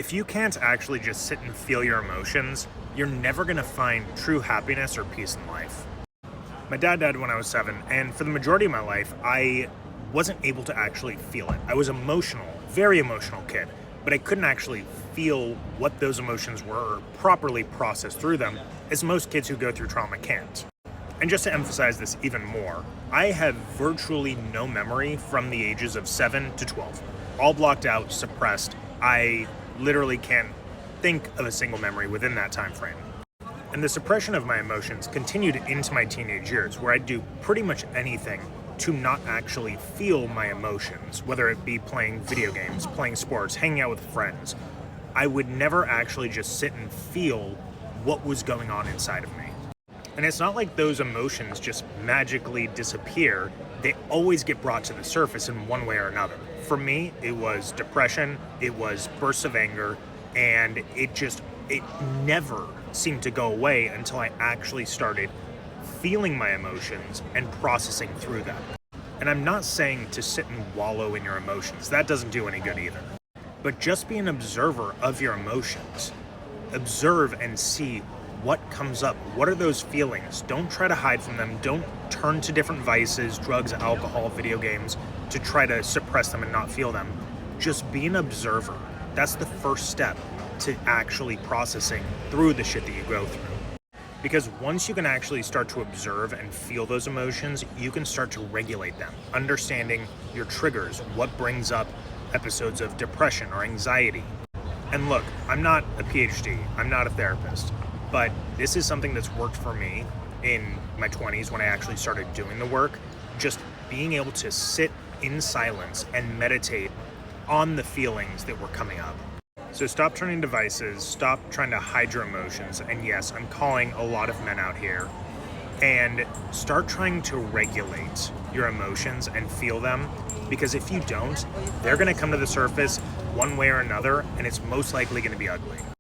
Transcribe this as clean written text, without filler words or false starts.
If you can't actually just sit and feel your emotions, you're never going to find true happiness or peace in life. My dad died when I was 7, and for the majority of my life, I wasn't able to actually feel it. I was emotional, very emotional kid, but I couldn't actually feel what those emotions were or properly process through them, as most kids who go through trauma can't. And just to emphasize this even more, I have virtually no memory from the ages of 7 to 12. All blocked out, suppressed. I literally can't think of a single memory within that time frame. And the suppression of my emotions continued into my teenage years, where I'd do pretty much anything to not actually feel my emotions, whether it be playing video games, playing sports, hanging out with friends. I would never actually just sit and feel what was going on inside of me. And it's not like those emotions just magically disappear. They always get brought to the surface in one way or another. For me, it was depression, it was bursts of anger, and it never seemed to go away until I actually started feeling my emotions and processing through them. And I'm not saying to sit and wallow in your emotions. That doesn't do any good either. But just be an observer of your emotions. Observe and see what comes up. What are those feelings? Don't try to hide from them. Don't turn to different vices, drugs, alcohol, video games to try to suppress them and not feel them. Just be an observer. That's the first step to actually processing through the shit that you go through. Because once you can actually start to observe and feel those emotions, you can start to regulate them, understanding your triggers, what brings up episodes of depression or anxiety. And look, I'm not a PhD, I'm not a therapist, but this is something that's worked for me in my 20s when I actually started doing the work. Just being able to sit in silence and meditate on the feelings that were coming up. So stop turning to vices, stop trying to hide your emotions, and yes, I'm calling a lot of men out here, and start trying to regulate your emotions and feel them, because if you don't, they're going to come to the surface one way or another, and it's most likely going to be ugly.